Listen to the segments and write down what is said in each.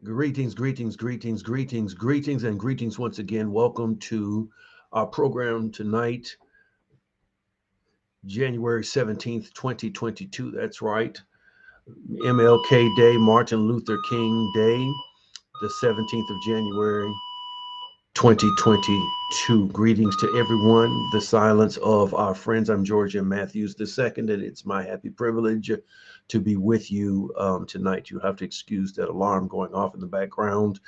Greetings, and greetings once again. Welcome to our program tonight, January 17th, 2022. That's right. MLK Day, Martin Luther King Day, the 17th of January, 2022. Greetings to everyone. The silence of our friends. I'm Georgia Matthews II, and it's my happy privilege to be with you tonight. You have to excuse that alarm going off in the background.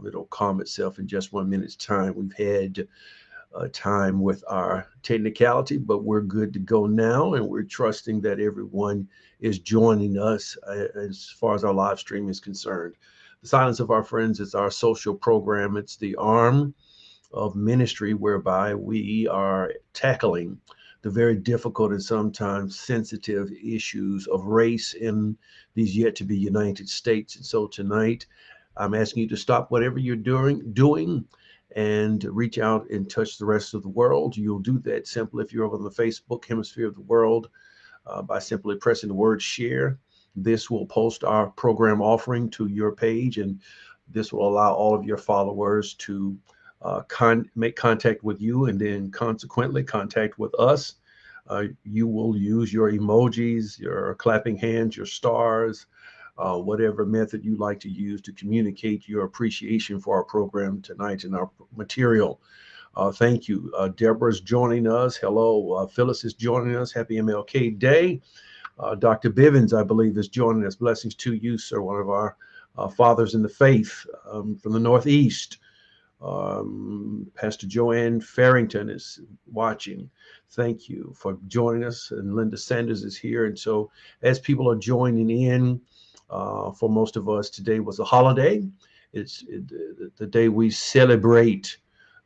It'll calm itself in just 1 minute's time. We've had time with our technicality, but we're good to go now, and we're trusting that everyone is joining us as far as our live stream is concerned. The Silence of Our Friends is our social program. It's the arm of ministry whereby we are tackling the very difficult and sometimes sensitive issues of race in these yet to be United States. And so tonight, I'm asking you to stop whatever you're doing and reach out and touch the rest of the world. You'll do that simply if you're over on the Facebook hemisphere of the world by simply pressing the word share. This will post our program offering to your page, and this will allow all of your followers to make contact with you and then consequently contact with us. You will use your emojis, your clapping hands, your stars, whatever method you like to use to communicate your appreciation for our program tonight and our material. Thank you. Deborah's joining us. Hello. Phyllis is joining us. Happy MLK Day. Dr. Bivens, I believe, is joining us. Blessings to you, sir, one of our fathers in the faith from the Northeast. Pastor Joanne Farrington is watching. Thank you for joining us. And Linda Sanders is here. And so as people are joining in, for most of us, today was a holiday. It's the day we celebrate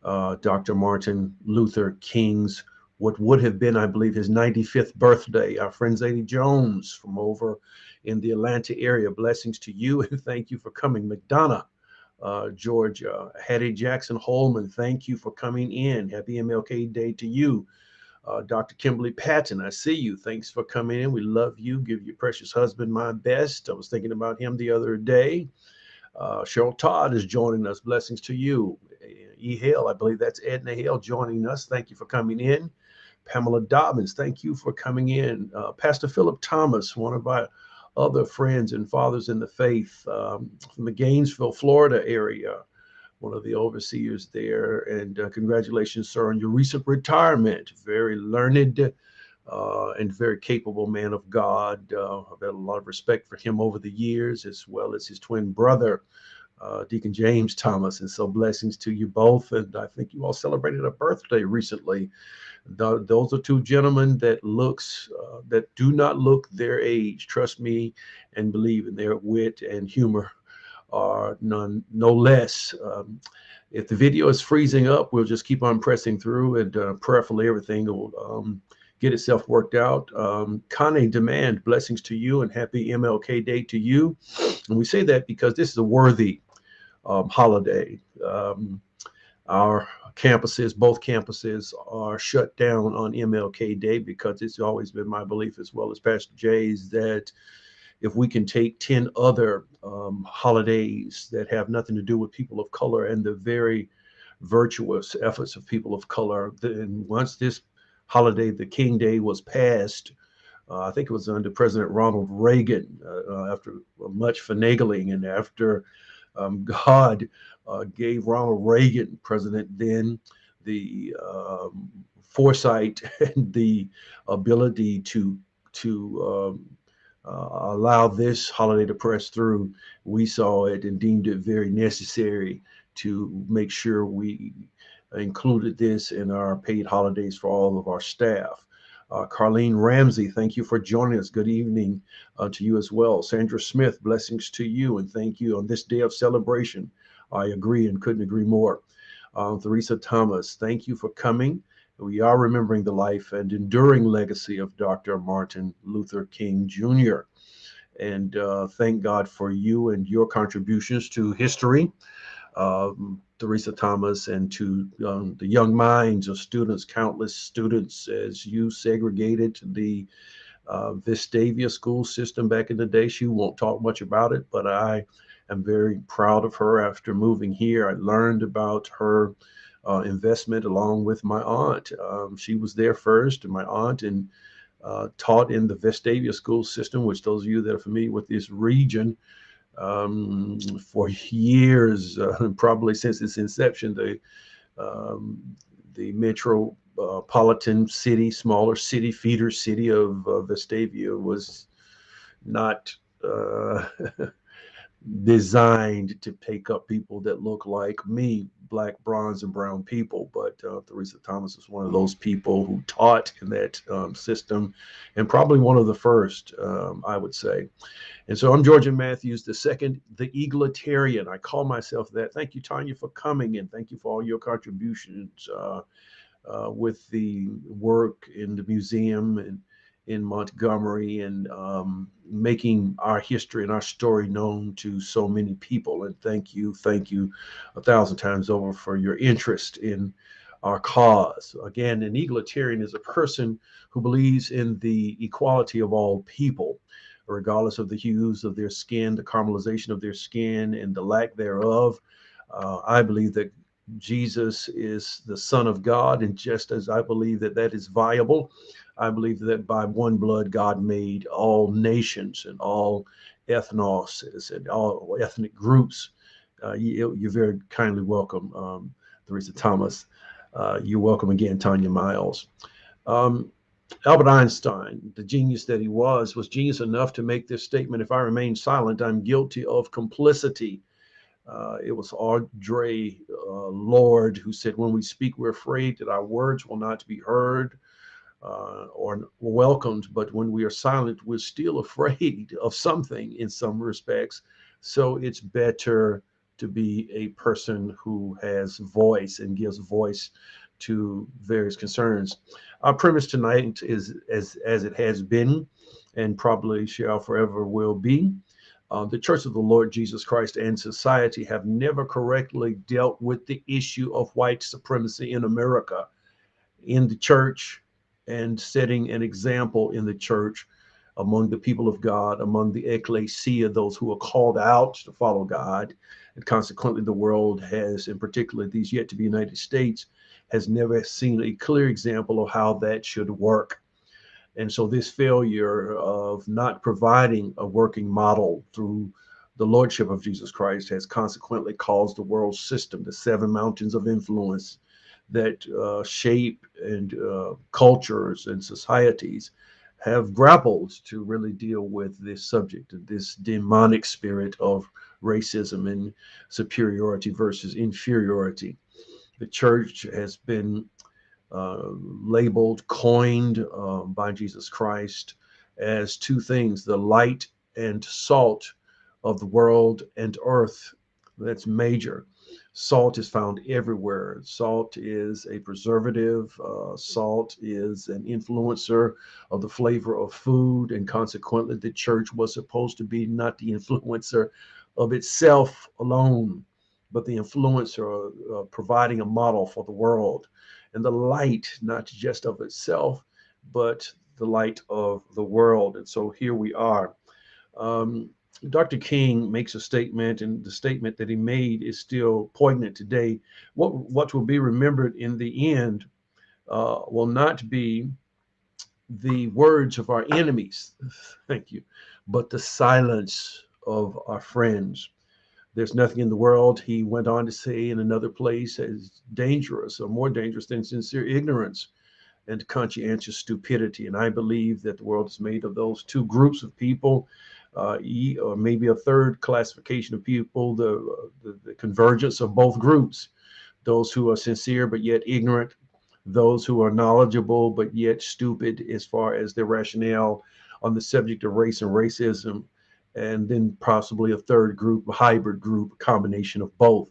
Dr. Martin Luther King's what would have been, I believe, his 95th birthday. Our friend Zadie Jones from over in the Atlanta area. Blessings to you and thank you for coming. McDonough, Georgia. Hattie Jackson Holman, thank you for coming in. Happy MLK Day to you. Dr. Kimberly Patton, I see you. Thanks for coming in. We love you. Give your precious husband my best. I was thinking about him the other day. Cheryl Todd is joining us. Blessings to you. E. Hale, I believe that's Edna Hale joining us. Thank you for coming in. Pamela Dobbins, thank you for coming in. Pastor Philip Thomas, one of our other friends and fathers in the faith from the Gainesville, Florida area, one of the overseers there. And congratulations, sir, on your recent retirement. Very learned and very capable man of God. I've had a lot of respect for him over the years, as well as his twin brother, Deacon James Thomas. And so blessings to you both. And I think you all celebrated a birthday recently. Those are two gentlemen that that do not look their age. Trust me and believe in their wit and humor are no less. If the video is freezing up, we'll just keep on pressing through, and prayerfully everything will get itself worked out. Connie Demand, blessings to you and happy MLK Day to you. And we say that because this is a worthy holiday. Our campuses, both campuses, are shut down on MLK Day because it's always been my belief, as well as Pastor Jay's, that if we can take 10 other holidays that have nothing to do with people of color and the very virtuous efforts of people of color, then once this holiday, the King Day, was passed, I think it was under President Ronald Reagan, after much finagling and after God gave Ronald Reagan, president then, the foresight and the ability to allow this holiday to press through. We saw it and deemed it very necessary to make sure we included this in our paid holidays for all of our staff. Carlene Ramsey, thank you for joining us. Good evening to you as well. Sandra Smith, blessings to you and thank you on this day of celebration. I agree and couldn't agree more. Theresa Thomas, thank you for coming. We are remembering the life and enduring legacy of Dr. Martin Luther King Jr. And thank God for you and your contributions to history, Theresa Thomas, and to the young minds of students, countless students, as you segregated the Vestavia school system back in the day. She won't talk much about it, but I I'm very proud of her. After moving here, I learned about her investment along with my aunt. She was there first, and my aunt, and taught in the Vestavia school system, which those of you that are familiar with this region, for years, probably since its inception, the metropolitan city, smaller city, feeder city of Vestavia was not designed to take up people that look like me, black, bronze, and brown people. But Teresa Thomas was one of those people who taught in that system, and probably one of the first, I would say. And so I'm Georgian Matthews the second, the egalitarian. I call myself that. Thank you, Tanya, for coming, and thank you for all your contributions with the work in the museum and in Montgomery, and making our history and our story known to so many people. And thank you 1,000 times over for your interest in our cause. Again, an egalitarian is a person who believes in the equality of all people, regardless of the hues of their skin, the caramelization of their skin, and the lack thereof. I believe that Jesus is the Son of God, and just as I believe that that is viable, I believe that by one blood God made all nations and all ethnoses and all ethnic groups. You're very kindly welcome, Teresa Thomas. You're welcome again, Tanya Miles. Um, Albert Einstein, the genius that he was genius enough to make this statement: if I remain silent, I'm guilty of complicity. It was Audre Lorde who said, when we speak, we're afraid that our words will not be heard or welcomed, but when we are silent, we're still afraid of something in some respects. So it's better to be a person who has voice and gives voice to various concerns. Our premise tonight is, as it has been, and probably shall forever will be, the Church of the Lord Jesus Christ and society have never correctly dealt with the issue of white supremacy in America, in the church, and setting an example in the church among the people of God, among the ecclesia, those who are called out to follow God. And consequently, the world has, in particular these yet to be United States, has never seen a clear example of how that should work. And so this failure of not providing a working model through the lordship of Jesus Christ has consequently caused the world system, the seven mountains of influence that shape and cultures and societies, have grappled to really deal with this subject, this demonic spirit of racism and superiority versus inferiority. The church has been labeled, coined by Jesus Christ as two things: the light and salt of the world and earth. That's major. Salt is found everywhere. Salt is a preservative. Salt is an influencer of the flavor of food, and consequently, the church was supposed to be not the influencer of itself alone, but the influencer providing a model for the world, and the light, not just of itself, but the light of the world. And so here we are. Um, Dr. King makes a statement, and the statement that he made is still poignant today. What will be remembered in the end will not be the words of our enemies, thank you, but the silence of our friends. There's nothing in the world, he went on to say in another place, as dangerous or more dangerous than sincere ignorance and conscientious stupidity. And I believe that the world is made of those two groups of people, or maybe a third classification of people, the convergence of both groups: those who are sincere but yet ignorant, those who are knowledgeable but yet stupid as far as their rationale on the subject of race and racism, and then possibly a third group, a hybrid group, a combination of both.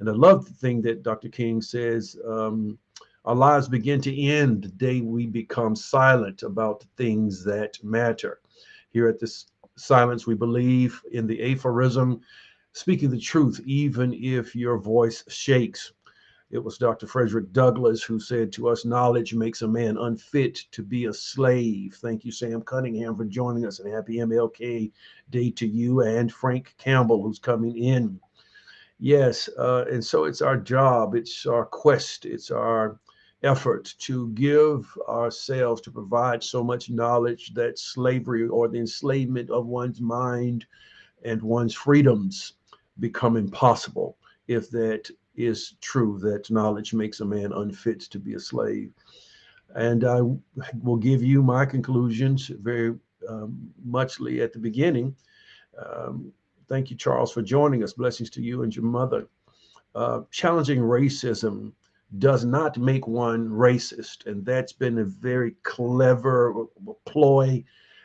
And I love the thing that Dr. King says: our lives begin to end the day we become silent about the things that matter. Here at this Silence, we believe in the aphorism, speaking the truth, even if your voice shakes. It was Dr. Frederick Douglass who said to us, knowledge makes a man unfit to be a slave. Thank you, Sam Cunningham, for joining us, and happy MLK Day to you and Frank Campbell, who's coming in. Yes, and so it's our job, it's our quest, it's our effort to give ourselves to provide so much knowledge that slavery or the enslavement of one's mind and one's freedoms become impossible. If that is true, that knowledge makes a man unfit to be a slave. And I will give you my conclusions very muchly at the beginning. Um, Thank you, Charles, for joining us. Blessings to you and your mother. Challenging racism does not make one racist, and that's been a very clever ploy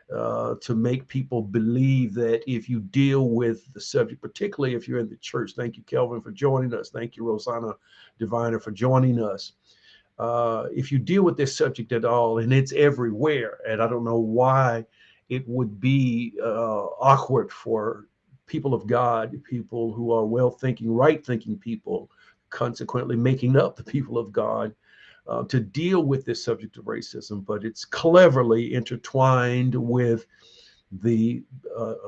to make people believe that if you deal with the subject, particularly if you're in the church. Thank you, Kelvin, for joining us. Thank you, Rosanna Diviner, for joining us. If you deal with this subject at all, and it's everywhere, and I don't know why it would be awkward for people of God, people who are well thinking, right thinking people, consequently making up the people of God, to deal with this subject of racism, but it's cleverly intertwined with the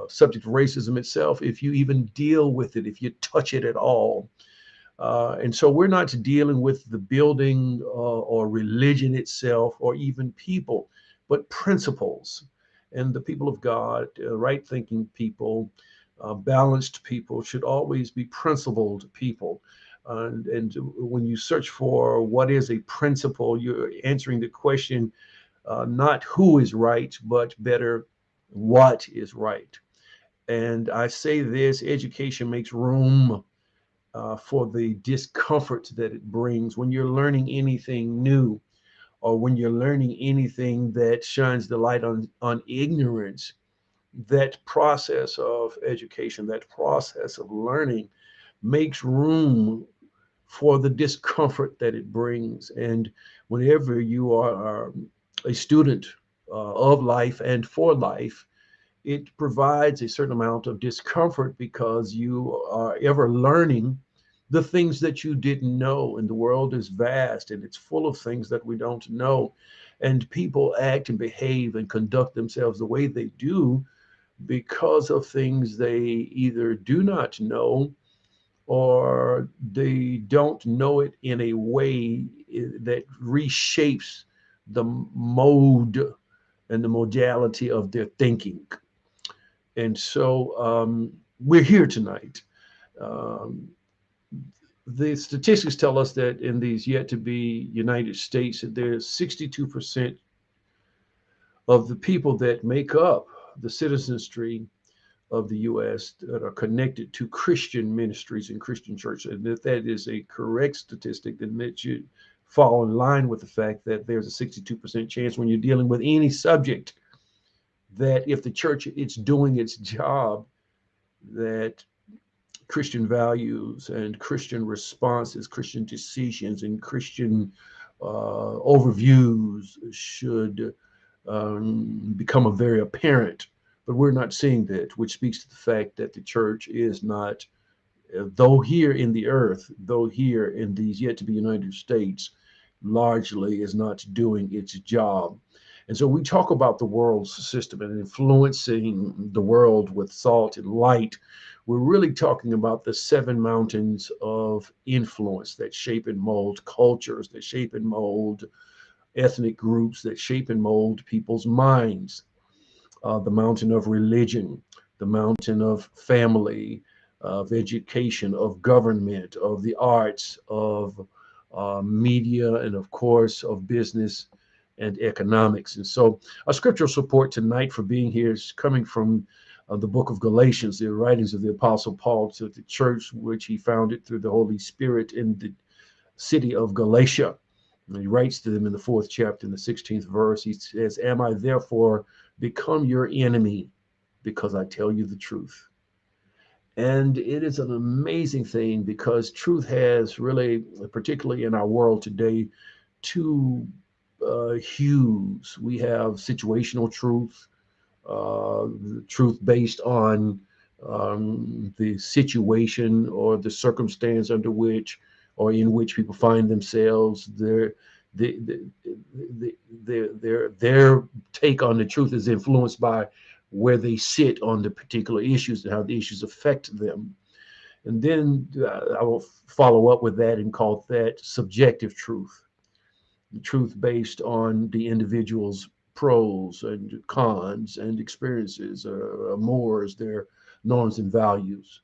subject of racism itself, if you even deal with it, if you touch it at all. And so we're not dealing with the building or religion itself or even people, but principles. And the people of God, right thinking people, balanced people should always be principled people. And when you search for what is a principle, you're answering the question not who is right, but better what is right. And I say this: education makes room for the discomfort that it brings when you're learning anything new, or when you're learning anything that shines the light on ignorance. That process of education, that process of learning, makes room for the discomfort that it brings. And whenever you are a student of life and for life, it provides a certain amount of discomfort because you are ever learning the things that you didn't know. And the world is vast and it's full of things that we don't know. And people act and behave and conduct themselves the way they do because of things they either do not know, or they don't know it in a way that reshapes the mode and the modality of their thinking. And so we're here tonight. Um, the statistics tell us that in these yet to be United States, that there's 62% of the people that make up the citizenry of the U.S. that are connected to Christian ministries and Christian churches. And if that is a correct statistic, then that should fall in line with the fact that there's a 62% chance when you're dealing with any subject that if the church is doing its job, that Christian values and Christian responses, Christian decisions, and Christian overviews should become a very apparent. But we're not seeing that, which speaks to the fact that the church is not, though here in the earth, though here in these yet to be United States, largely is not doing its job. And so we talk about the world system and influencing the world with salt and light. We're really talking about the seven mountains of influence that shape and mold cultures, that shape and mold ethnic groups, that shape and mold people's minds. The mountain of religion, the mountain of family, of education, of government, of the arts, of media, and of course of business and economics. And so our scriptural support tonight for being here is coming from the book of Galatians, the writings of the Apostle Paul to the church, which he founded through the Holy Spirit in the city of Galatia. And he writes to them in the 4th chapter, in the 16th verse. He says, "Am I therefore become your enemy because I tell you the truth?" And it is an amazing thing because truth has really, particularly in our world today, two hues. We have situational truth, the truth based on the situation or the circumstance under which or in which people find themselves. The, the, their take on the truth is influenced by where they sit on the particular issues and how the issues affect them. And then I will follow up with that and call that subjective truth, the truth based on the individual's pros and cons and experiences, mores, their norms and values.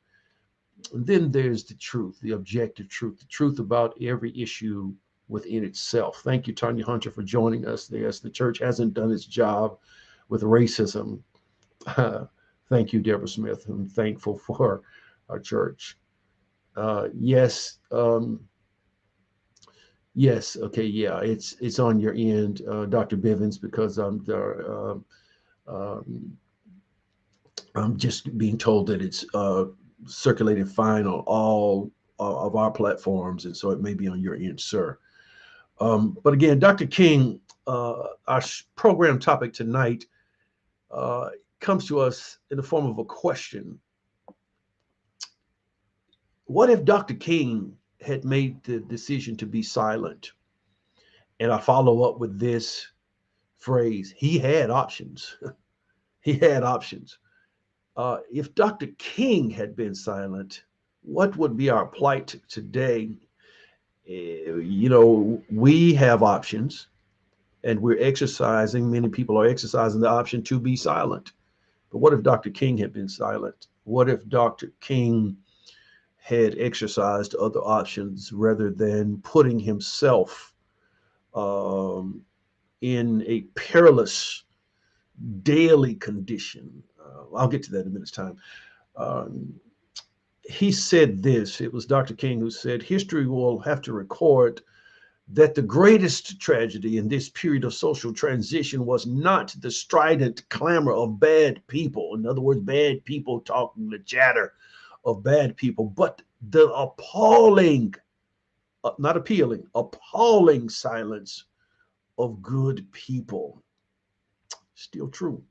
And then there's the truth, the objective truth, the truth about every issue within itself. Thank you, Tanya Hunter, for joining us. Yes, the church hasn't done its job with racism. Thank you, Deborah Smith. I'm thankful for our church. Yes, yes, okay, yeah, it's on your end, Dr. Bivens, because um, I'm just being told that it's circulated fine on all of our platforms, and so it may be on your end, sir. But again, Dr. King, our program topic tonight uh, comes to us in the form of a question. What if Dr. King had made the decision to be silent? And I follow up with this phrase: he had options. He had options. If Dr. King had been silent, what would be our plight today? We have options, and many people are exercising the option to be silent. But what if Dr. King had been silent? What if Dr. King had exercised other options rather than putting himself um, in a perilous daily condition? I'll get to that in a minute's time. Um, he said this. It was Dr. King who said, history will have to record that the greatest tragedy in this period of social transition was not the strident clamor of bad people. In other words, bad people talking, the chatter of bad people, but the appalling, not appealing, appalling silence of good people. Still true.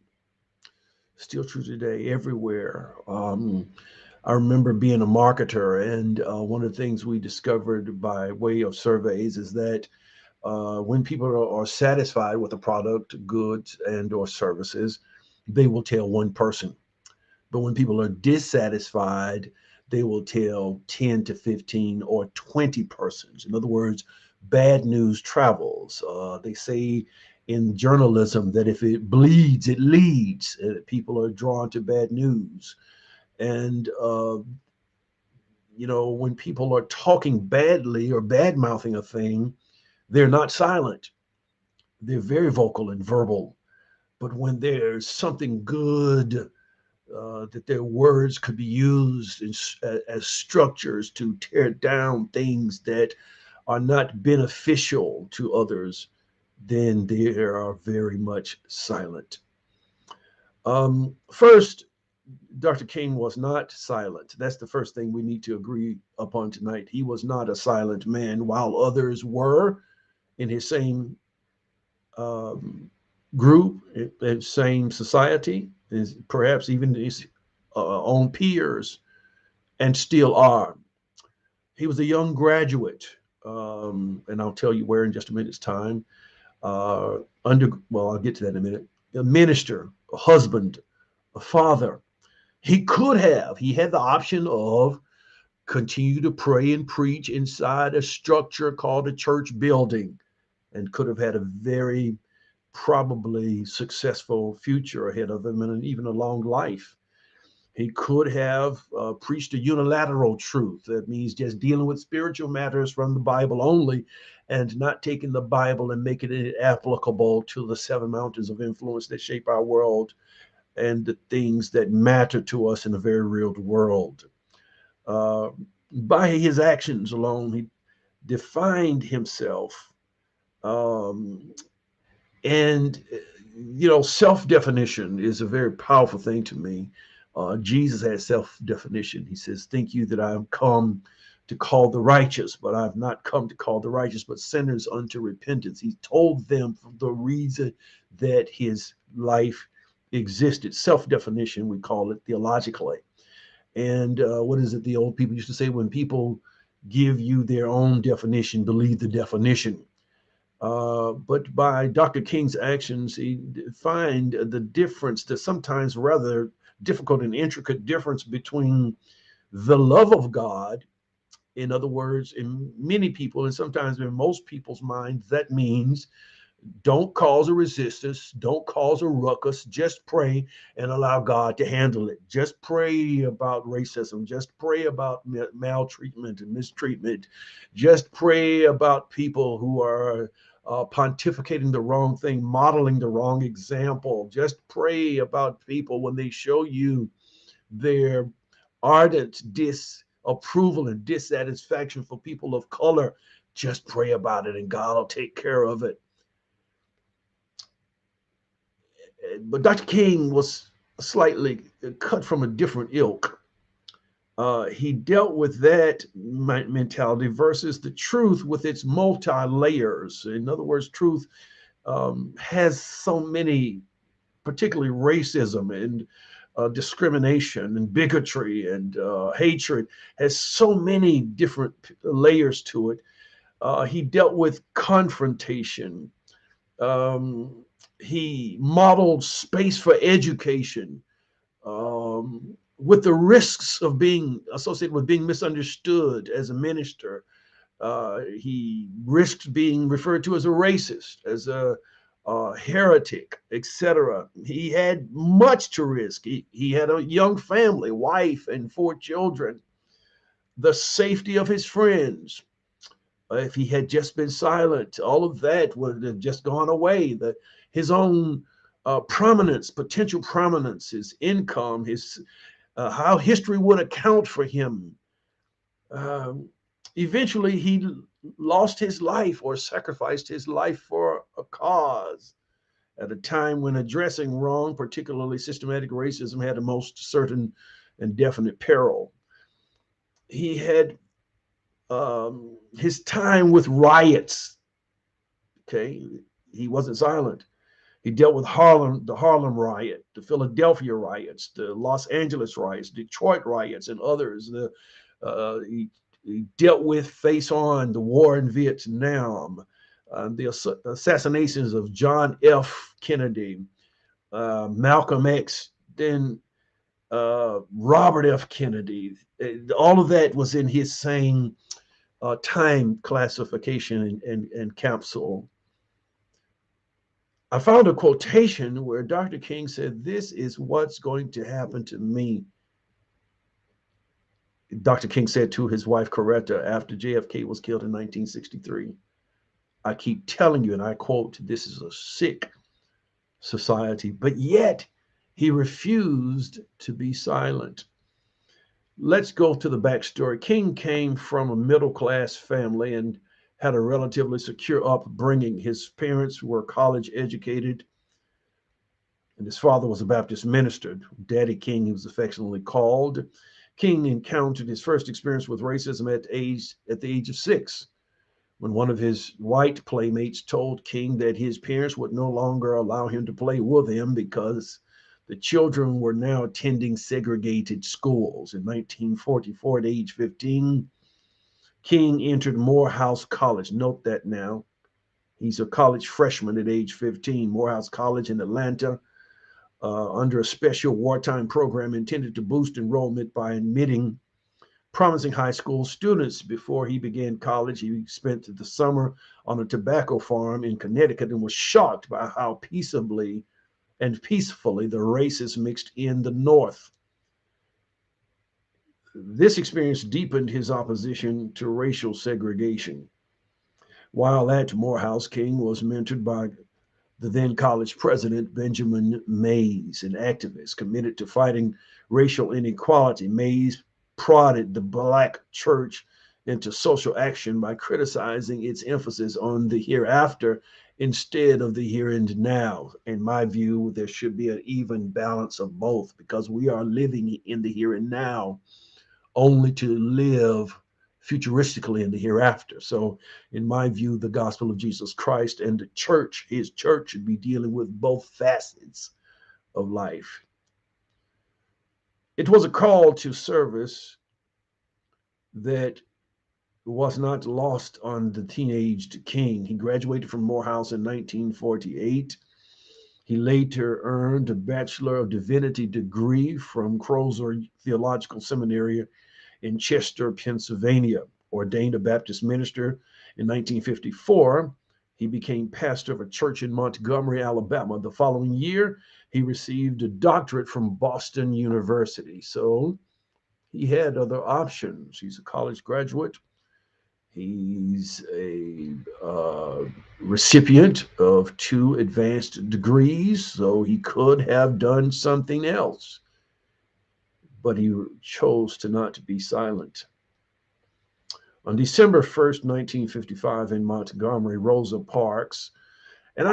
Still true today, everywhere. I remember being a marketer, and one of the things we discovered by way of surveys is that when people are satisfied with a product, goods, and or services, they will tell one person. But when people are dissatisfied, they will tell 10 to 15 or 20 persons. In other words, bad news travels. They say in journalism that if it bleeds, it leads. People are drawn to bad news. And when people are talking badly or bad mouthing a thing, they're not silent. They're very vocal and verbal. But when there's something good, that their words could be used as structures to tear down things that are not beneficial to others, then they are very much silent. First, Dr. King was not silent. That's the first thing we need to agree upon tonight. He was not a silent man, while others were in his same um, group and same society, perhaps even his own peers, and still are. He was a young graduate, and I'll tell you where in just a minute's time. I'll get to that in a minute. A minister, a husband, a father. He had the option of continue to pray and preach inside a structure called a church building, and could have had a very probably successful future ahead of him and even a long life. He could have preached a unilateral truth. That means just dealing with spiritual matters from the Bible only and not taking the Bible and making it applicable to the seven mountains of influence that shape our world and the things that matter to us in a very real world. Uh, by his actions alone, he defined himself. Um, and, self-definition is a very powerful thing to me. Jesus had self-definition. He says, think you that I have come to call the righteous, but I've not come to call the righteous, but sinners unto repentance. He told them the reason that his life existed. Self-definition, we call it theologically. And what is it the old people used to say? When people give you their own definition, believe the definition. But by Dr. King's actions, he defined the difference, the sometimes rather difficult and intricate difference between the love of God. In other words, in many people, and sometimes in most people's minds, that means don't cause a resistance, don't cause a ruckus, just pray and allow God to handle it. Just pray about racism, just pray about maltreatment and mistreatment, just pray about people who are pontificating the wrong thing, modeling the wrong example. Just pray about people when they show you their ardent disapproval and dissatisfaction for people of color. Just pray about it and God will take care of it. But Dr. King was slightly cut from a different ilk. He dealt with that mentality versus the truth with its multi layers. In other words, truth has so many, particularly racism and discrimination and bigotry and hatred, has so many different layers to it. He dealt with confrontation. Um, he modeled space for education, with the risks of being associated with being misunderstood as a minister. He risked being referred to as a racist, as a heretic, etc. He had much to risk. He had a young family, wife, and 4 children, the safety of his friends. If he had just been silent, all of that would have just gone away. His own prominence, potential prominence, his income, his how history would account for him. Um, Eventually, he lost his life or sacrificed his life for a cause at a time when addressing wrong, particularly systematic racism, had the most certain and definite peril. He had his time with riots. Okay, he wasn't silent. He dealt with Harlem, the Harlem riot, the Philadelphia riots, the Los Angeles riots, Detroit riots, and others. He dealt with face on the war in Vietnam, the assassinations of John F. Kennedy, Malcolm X, then Robert F. Kennedy. All of that was in his same time classification and capsule. I found a quotation where Dr. King said, "This is what's going to happen to me." Dr. King said to his wife, Coretta, after JFK was killed in 1963. "I keep telling you," and I quote, "this is a sick society," but yet he refused to be silent. Let's go to the backstory. King came from a middle class family and had a relatively secure upbringing. His parents were college educated, and his father was a Baptist minister. Daddy King, he was affectionately called. King encountered his first experience with racism at the age of 6, when one of his white playmates told King that his parents would no longer allow him to play with him because the children were now attending segregated schools. In 1944, at age 15, King entered Morehouse College. Note that now. He's a college freshman at age 15. Morehouse College in Atlanta, under a special wartime program intended to boost enrollment by admitting promising high school students. Before he began college, he spent the summer on a tobacco farm in Connecticut and was shocked by how peaceably and peacefully the races mixed in the North. This experience deepened his opposition to racial segregation. While at Morehouse, King was mentored by the then college president, Benjamin Mays, an activist committed to fighting racial inequality. Mays prodded the Black church into social action by criticizing its emphasis on the hereafter instead of the here and now. In my view, there should be an even balance of both because we are living in the here and now only to live futuristically in the hereafter. So, in my view, the gospel of Jesus Christ and the church, his church, should be dealing with both facets of life. It was a call to service that was not lost on the teenaged King. He graduated from Morehouse in 1948. He later earned a Bachelor of Divinity degree from Crozer Theological Seminary in Chester, Pennsylvania. Ordained a Baptist minister in 1954, he became pastor of a church in Montgomery, Alabama. The following year, he received a doctorate from Boston University. So he had other options. He's a college graduate. He's a recipient of 2 advanced degrees, so he could have done something else, but he chose to not be silent. On December 1st, 1955, in Montgomery, Rosa Parks, and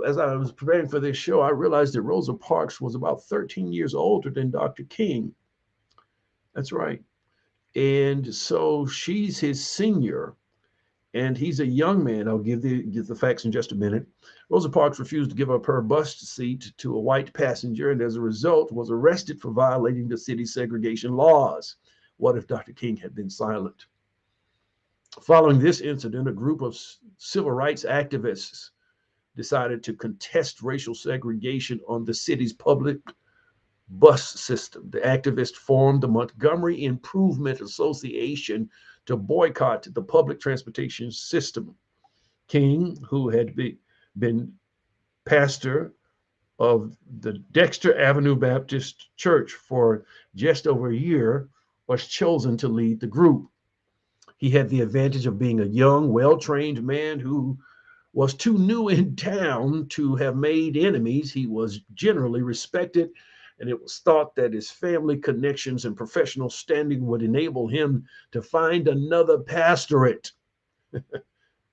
as I was preparing for this show, I realized that Rosa Parks was about 13 years older than Dr. King. That's right. And so she's his senior, and he's a young man. I'll give the facts in just a minute. Rosa Parks refused to give up her bus seat to a white passenger, and as a result was arrested for violating the city's segregation laws. What if Dr. King had been silent? Following this incident, a group of civil rights activists decided to contest racial segregation on the city's public bus system. The activists formed the Montgomery Improvement Association to boycott the public transportation system. King, who had been pastor of the Dexter Avenue Baptist Church for just over a year, was chosen to lead the group. He had the advantage of being a young, well trained man who was too new in town to have made enemies. He was generally respected, and it was thought that his family connections and professional standing would enable him to find another pastorate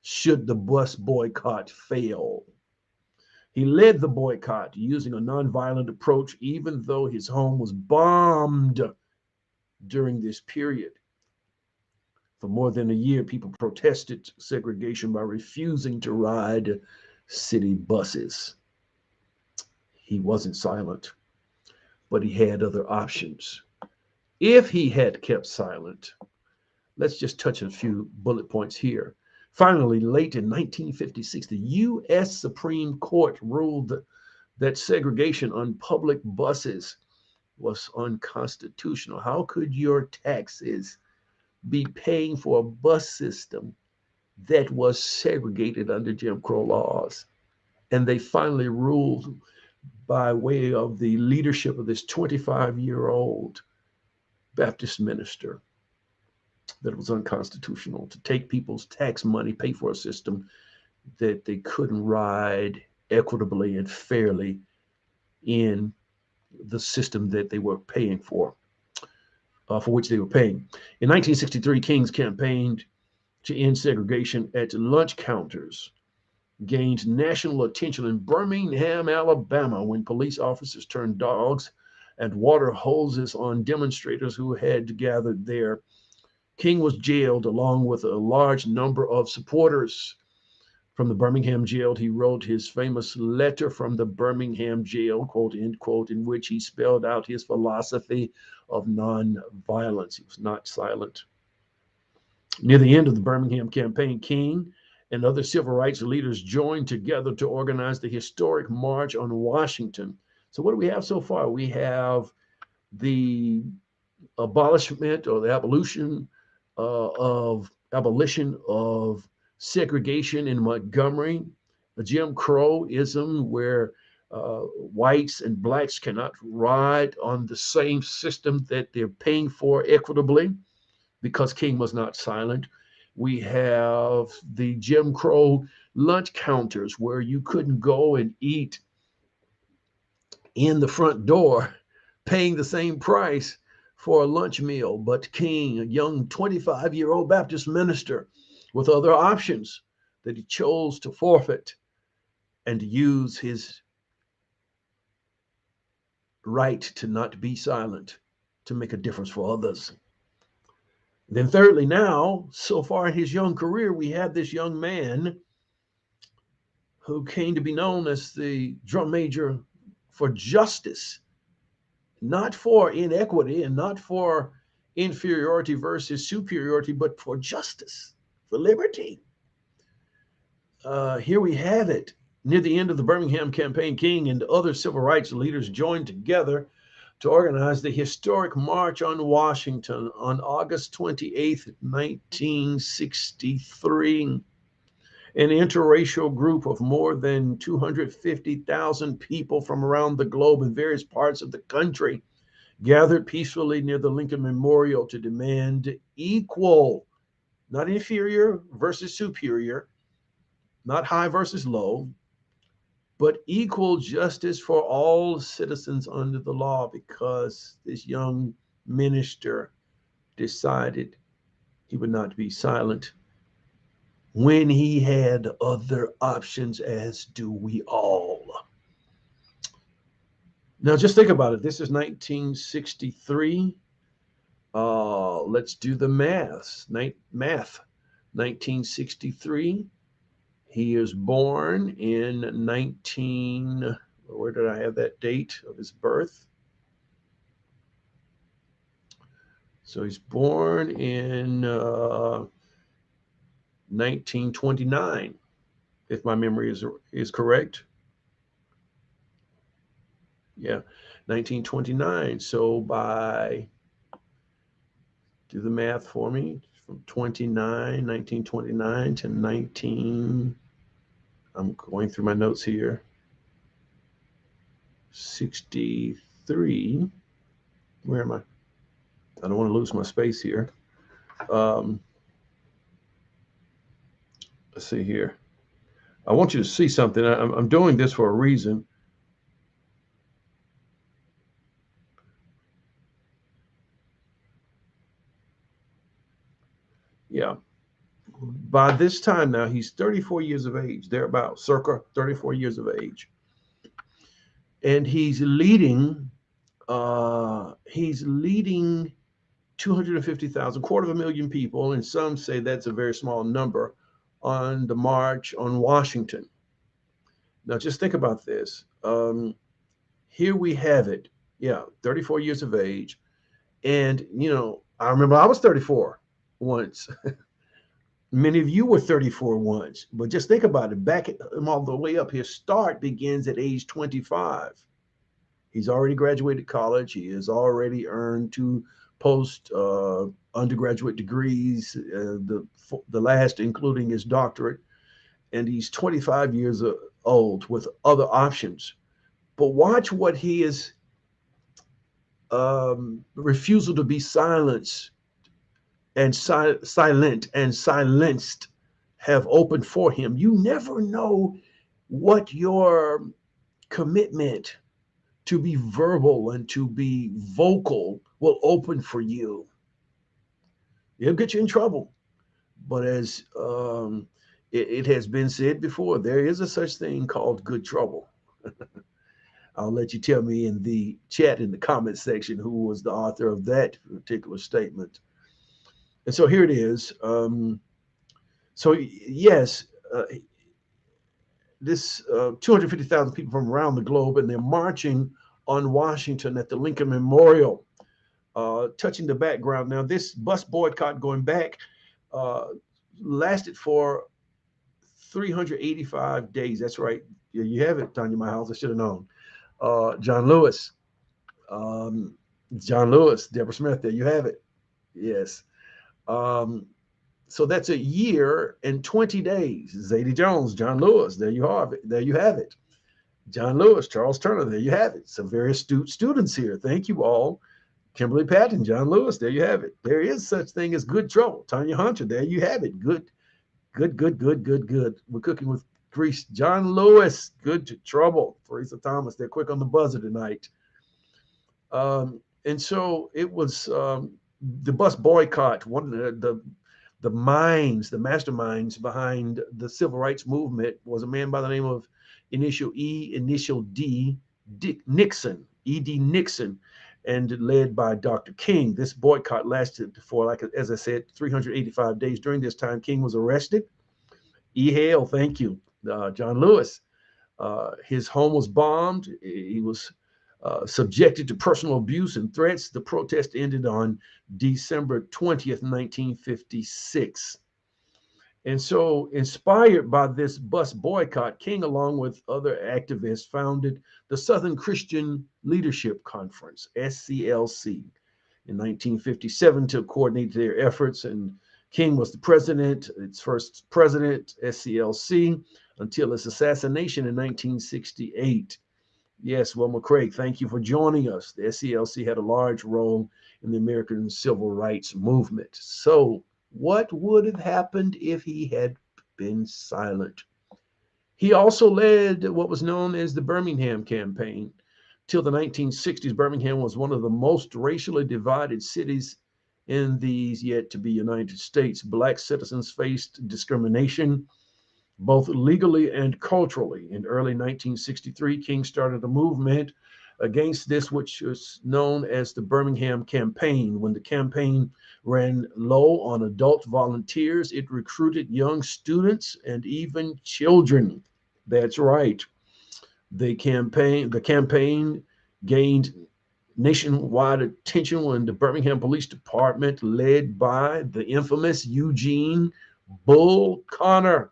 should the bus boycott fail. He led the boycott using a nonviolent approach, even though his home was bombed during this period. For more than a year, people protested segregation by refusing to ride city buses. He wasn't silent, but he had other options. If he had kept silent, let's just touch on a few bullet points here. Finally, late in 1956, the U.S. Supreme Court ruled that segregation on public buses was unconstitutional. How could your taxes be paying for a bus system that was segregated under Jim Crow laws? And they finally ruled, by way of the leadership of this 25-year-old Baptist minister, that it was unconstitutional to take people's tax money, pay for a system that they couldn't ride equitably and fairly in the system that they were paying for which they were paying. In 1963, King's campaign to end segregation at lunch counters gained national attention in Birmingham, Alabama, when police officers turned dogs and water hoses on demonstrators who had gathered there. King was jailed along with a large number of supporters. From the Birmingham jail, he wrote his famous letter from the Birmingham jail, quote, end quote, in which he spelled out his philosophy of nonviolence. He was not silent. Near the end of the Birmingham Campaign, King and other civil rights leaders joined together to organize the historic March on Washington. So what do we have so far? We have the abolishment or the abolition of segregation in Montgomery, the Jim Crowism, where whites and blacks cannot ride on the same system that they're paying for equitably because King was not silent. We have the Jim Crow lunch counters where you couldn't go and eat in the front door paying the same price for a lunch meal. But King, a young 25-year-old Baptist minister with other options that he chose to forfeit and to use his right to not be silent to make a difference for others. Then thirdly, now, so far in his young career, we have this young man who came to be known as the drum major for justice, not for inequity and not for inferiority versus superiority, but for justice, for liberty. Here we have it. Near the end of the Birmingham Campaign, King and other civil rights leaders joined together to organize the historic March on Washington on August 28th, 1963. An interracial group of more than 250,000 people from around the globe in various parts of the country gathered peacefully near the Lincoln Memorial to demand equal, not inferior versus superior, not high versus low, but equal justice for all citizens under the law, because this young minister decided he would not be silent when he had other options, as do we all. Now, just think about it. This is 1963. Let's do the math. 1963. He is born in 19. Where did I have that date of his birth? So he's born in 1929, if my memory is correct. Yeah, 1929. So do the math for me, from 1929 to 19, I'm going through my notes here, 63. Where am I? I don't want to lose my space here. Let's see here. I want you to see something. I'm doing this for a reason. Yeah. By this time now, he's 34 years of age, thereabout, circa 34 years of age. And he's leading 250,000, quarter of a million people, and some say that's a very small number, on the March on Washington. Now, just think about this. Here we have it. Yeah, 34 years of age. And, I remember I was 34 once. Many of you were 34 once, but just think about it. Back all the way up, his start begins at age 25. He's already graduated college. He has already earned 2 post undergraduate degrees, the last including his doctorate, and he's 25 years old with other options. But watch what his refusal to be silenced and silent and silenced have opened for him. You never know what your commitment to be verbal and to be vocal will open for you. It'll get you in trouble. But as it has been said before, there is a such thing called good trouble. I'll let you tell me in the chat, in the comment section, who was the author of that particular statement. And so here it is. So yes, this 250,000 people from around the globe, and they're marching on Washington at the Lincoln Memorial. Touching the background now, this bus boycott going back lasted for 385 days. That's right. You have it, Tanya Miles. I should have known. John Lewis, Deborah Smith. There you have it. Yes. So that's a year and 20 days. Zadie Jones, John Lewis. There you have it. There you have it. John Lewis, Charles Turner. There you have it. Some very astute students here. Thank you all. Kimberly Patton, John Lewis. There you have it. There is such thing as good trouble. Tanya Hunter. There you have it. Good. We're cooking with grease. John Lewis. Good trouble. Teresa Thomas. They're quick on the buzzer tonight. And so it was the bus boycott. One of the minds, the masterminds behind the civil rights movement was a man by the name of initial E, initial D, Nixon, E.D. Nixon, and led by Dr. King. This boycott lasted for, like, as I said, 385 days. During this time, King was arrested. E. Hale, thank you. John Lewis. His home was bombed. He was Subjected to personal abuse and threats, the protest ended on December 20th, 1956. And so, inspired by this bus boycott, King, along with other activists, founded the Southern Christian Leadership Conference, SCLC, in 1957 to coordinate their efforts. And King was the president, its first president, SCLC, until his assassination in 1968. Yes, Wilma Craig, thank you for joining us. The SCLC had a large role in the American civil rights movement. So, what would have happened if he had been silent? He also led what was known as the Birmingham Campaign. Till the 1960s, Birmingham was one of the most racially divided cities in these yet to be United States. Black citizens faced discrimination both legally and culturally. In early 1963, King started a movement against this, which was known as the Birmingham Campaign. When the campaign ran low on adult volunteers, it recruited young students and even children. That's right. The campaign gained nationwide attention when the Birmingham Police Department, led by the infamous Eugene Bull Connor,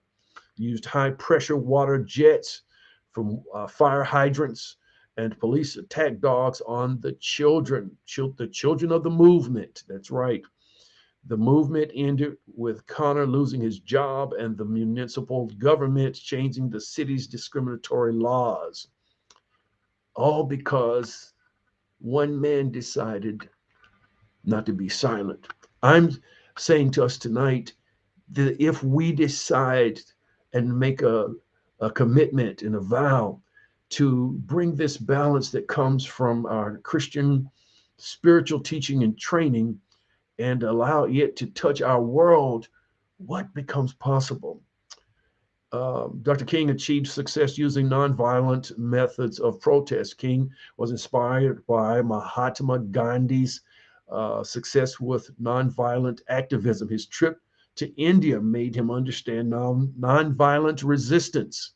used high pressure water jets from fire hydrants and police attack dogs on the children of the movement. That's right. The movement ended with Connor losing his job and the municipal government changing the city's discriminatory laws, all because one man decided not to be silent. I'm saying to us tonight that if we decide and make a commitment and a vow to bring this balance that comes from our Christian spiritual teaching and training and allow it to touch our world, what becomes possible? Dr. King achieved success using nonviolent methods of protest. King was inspired by Mahatma Gandhi's success with nonviolent activism. His trip to India made him understand nonviolent resistance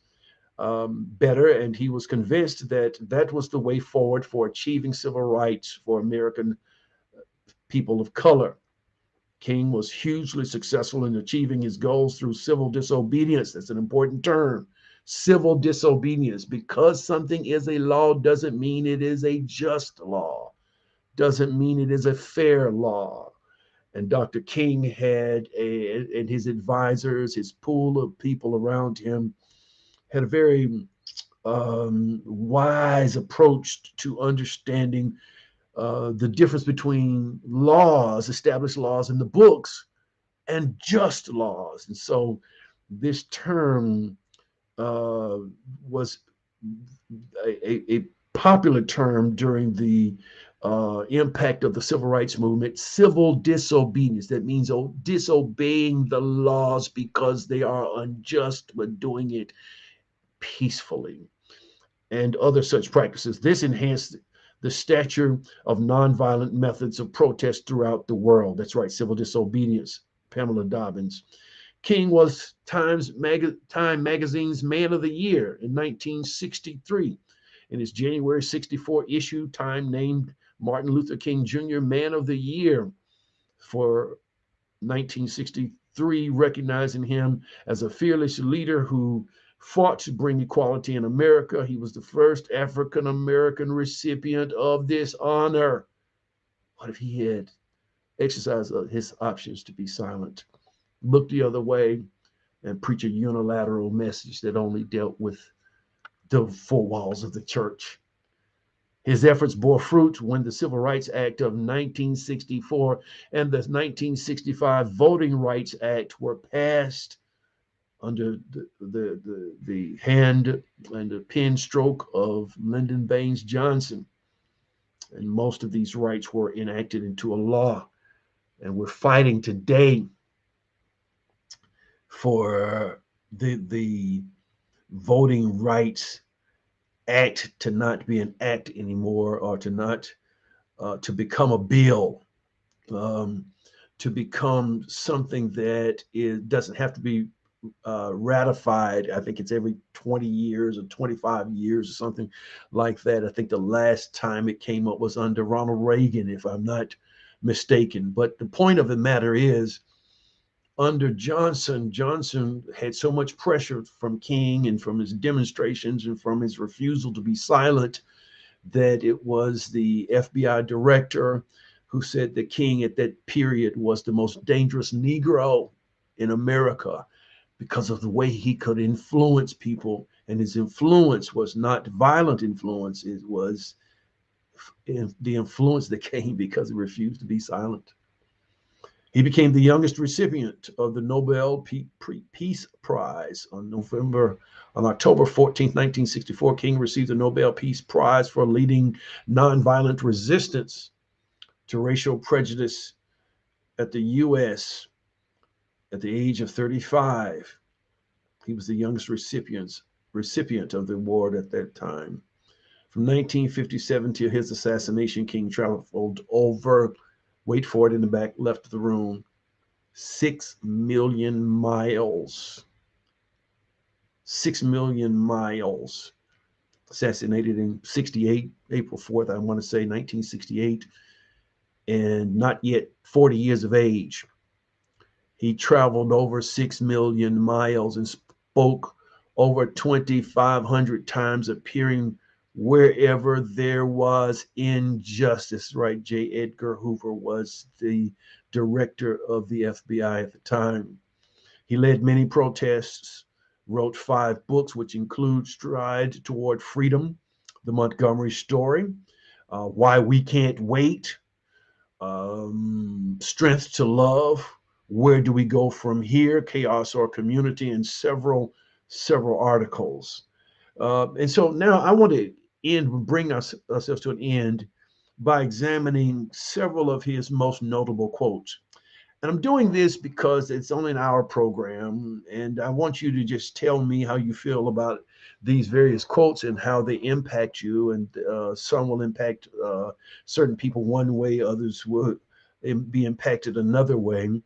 better, and he was convinced that that was the way forward for achieving civil rights for American people of color. King was hugely successful in achieving his goals through civil disobedience. That's an important term. Civil disobedience. Because something is a law doesn't mean it is a just law, doesn't mean it is a fair law. And Dr. King and his advisors, his pool of people around him, had a very wise approach to understanding the difference between laws, established laws in the books, and just laws. And so this term was a popular term during the impact of the civil rights movement. Civil disobedience. That means disobeying the laws because they are unjust, but doing it peacefully, and other such practices. This enhanced the stature of nonviolent methods of protest throughout the world. That's right, civil disobedience. Pamela Dobbins. King was Time Magazine's Man of the Year in 1963. In its January 64 issue, Time named Martin Luther King Jr. Man of the Year for 1963, recognizing him as a fearless leader who fought to bring equality in America. He was the first African American recipient of this honor. What if he had exercised his options to be silent, look the other way, and preach a unilateral message that only dealt with the four walls of the church? His efforts bore fruit when the Civil Rights Act of 1964 and the 1965 Voting Rights Act were passed under the hand and the pen stroke of Lyndon Baines Johnson. And most of these rights were enacted into a law. And we're fighting today for the Voting Rights Act to not be an act anymore, or to not to become a bill, to become something that doesn't have to be ratified. I think it's every 20 years or 25 years or something like that. I think the last time it came up was under Ronald Reagan, if I'm not mistaken. But the point of the matter is, under Johnson, Johnson had so much pressure from King and from his demonstrations and from his refusal to be silent that it was the FBI director who said that King at that period was the most dangerous Negro in America because of the way he could influence people. And his influence was not violent influence, it was the influence that came because he refused to be silent. He became the youngest recipient of the Nobel Peace Prize on October 14th, 1964. King received the Nobel Peace Prize for leading nonviolent resistance to racial prejudice at the U.S. at the age of 35. He was the youngest recipient of the award at that time. From 1957 till his assassination, King traveled over, wait for it in the back left of the room, 6 million miles. 6 million miles. Assassinated in 68, April 4th, I want to say 1968, and not yet 40 years of age. He traveled over 6 million miles and spoke over 2,500 times, appearing wherever there was injustice, right? J. Edgar Hoover was the director of the FBI at the time. He led many protests, wrote 5 books, which include Stride Toward Freedom, The Montgomery Story, Why We Can't Wait, Strength to Love, Where Do We Go From Here, Chaos or Community, and several articles. And so now I want to bring ourselves to an end by examining several of his most notable quotes. And I'm doing this because it's only an hour program, and I want you to just tell me how you feel about these various quotes and how they impact you. And some will impact certain people one way, others will be impacted another way.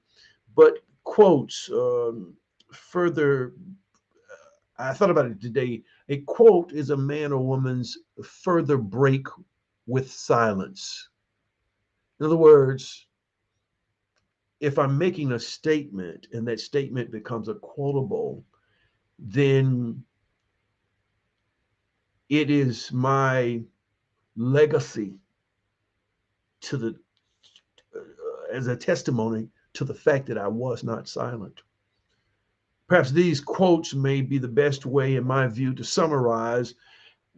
But quotes further, I thought about it today. A quote is a man or woman's further break with silence. In other words, if I'm making a statement and that statement becomes a quotable, then it is my legacy to the as a testimony to the fact that I was not silent. Perhaps these quotes may be the best way, in my view, to summarize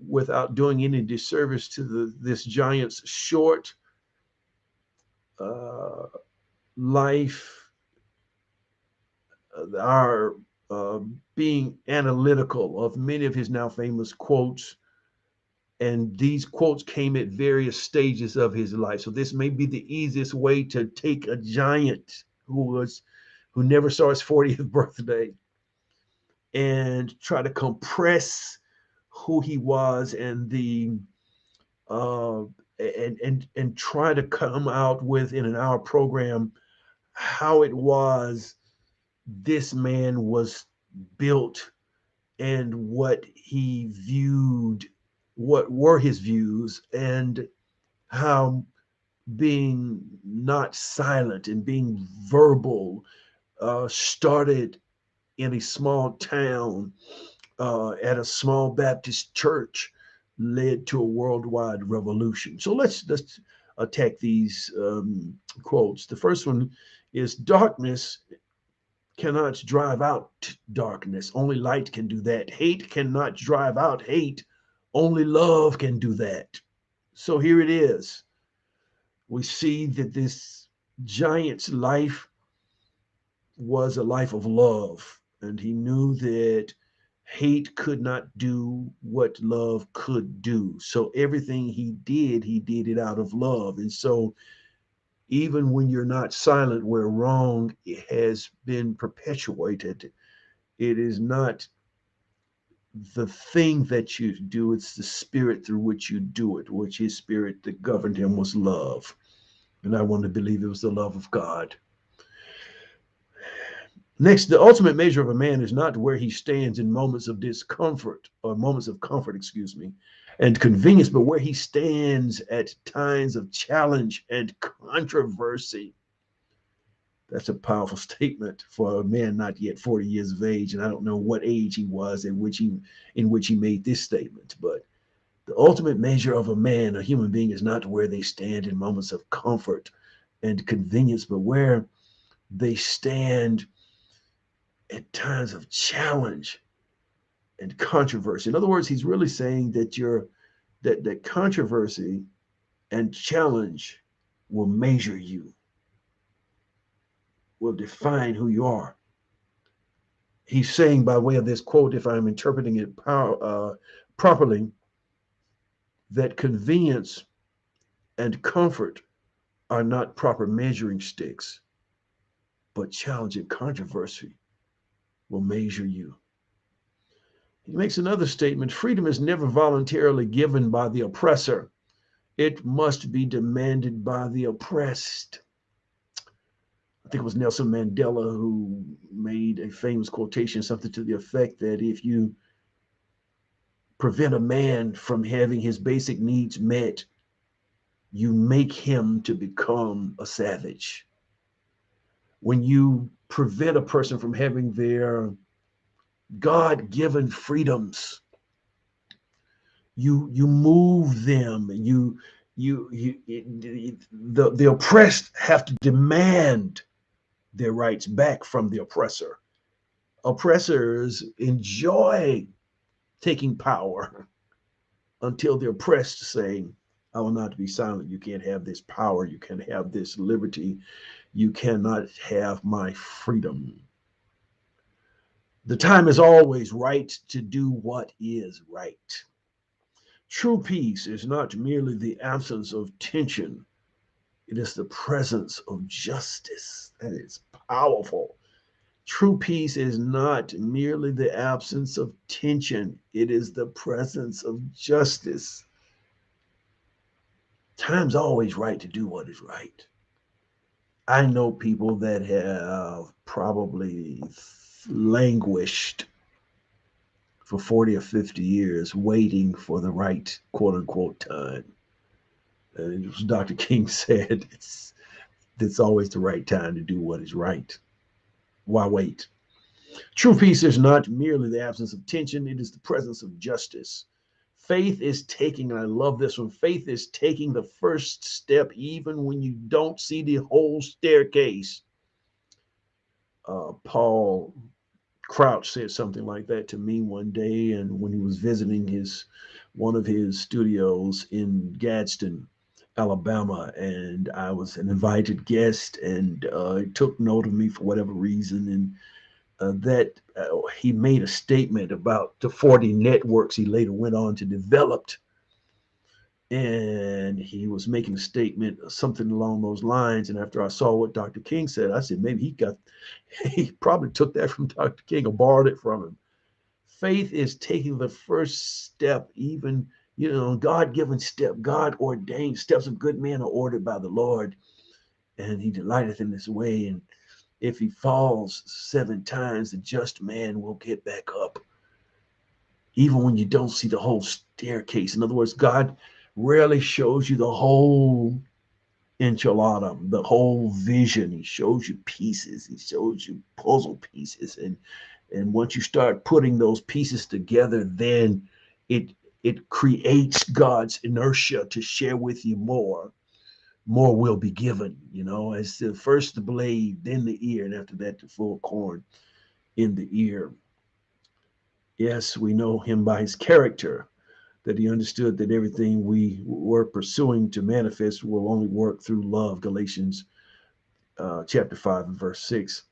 without doing any disservice to this giant's short life, our being analytical of many of his now famous quotes. And these quotes came at various stages of his life. So this may be the easiest way to take a giant who never saw his 40th birthday and try to compress who he was and the and try to come out with, in an hour program, how it was this man was built and what he viewed, what were his views, and how being not silent and being verbal started in a small town at a small Baptist church, led to a worldwide revolution. So let's attack these quotes. The first one is, darkness cannot drive out darkness. Only light can do that. Hate cannot drive out hate. Only love can do that. So here it is. We see that this giant's life was a life of love, and he knew that hate could not do what love could do. So everything he did it out of love. And so even when you're not silent where wrong has been perpetuated, it is not the thing that you do, it's the spirit through which you do it, which his spirit that governed him was love. And I want to believe it was the love of God. Next, the ultimate measure of a man is not where he stands in moments of discomfort or moments of comfort, and convenience, but where he stands at times of challenge and controversy. That's a powerful statement for a man not yet 40 years of age, and I don't know what age he was in which he made this statement. But the ultimate measure of a man, a human being, is not where they stand in moments of comfort and convenience, but where they stand at times of challenge and controversy. In other words, he's really saying that controversy and challenge will measure you, will define who you are. He's saying, by way of this quote, if I'm interpreting it properly, that convenience and comfort are not proper measuring sticks, but challenge and controversy will measure you. He makes another statement: freedom is never voluntarily given by the oppressor, it must be demanded by the oppressed. I think it was Nelson Mandela who made a famous quotation, something to the effect that if you prevent a man from having his basic needs met, you make him to become a savage. When you prevent a person from having their God-given freedoms, you move them. The oppressed have to demand their rights back from the oppressor. Oppressors enjoy taking power until the oppressed say, I will not be silent. You can't have this power. You can't have this liberty. You cannot have my freedom. The time is always right to do what is right. True peace is not merely the absence of tension, it is the presence of justice. That is powerful. True peace is not merely the absence of tension, it is the presence of justice. Time's always right to do what is right. I know people that have probably languished for 40 or 50 years waiting for the right quote unquote time. And as Dr. King said, it's always the right time to do what is right. Why wait? True peace is not merely the absence of tension, it is the presence of justice. Faith is taking, and I love this one, faith is taking the first step even when you don't see the whole staircase. Paul Crouch said something like that to me one day, and when he was visiting one of his studios in Gadsden, Alabama, and I was an invited guest, and he took note of me for whatever reason, and that he made a statement about the 40 networks he later went on to develop. And he was making a statement, something along those lines. And after I saw what Dr. King said, I said, maybe he probably took that from Dr. King or borrowed it from him. Faith is taking the first step, even, God-given step, God-ordained steps of good men are ordered by the Lord. And he delighteth in this way. And if he falls 7 times, the just man will get back up, even when you don't see the whole staircase. In other words, God rarely shows you the whole enchilada, the whole vision. He shows you pieces. He shows you puzzle pieces. And once you start putting those pieces together, then it creates God's inertia to share with you more. More will be given, as the first the blade, then the ear, and after that the full corn in the ear. Yes, we know him by his character, that he understood that everything we were pursuing to manifest will only work through love. Galatians chapter 5 and verse 6.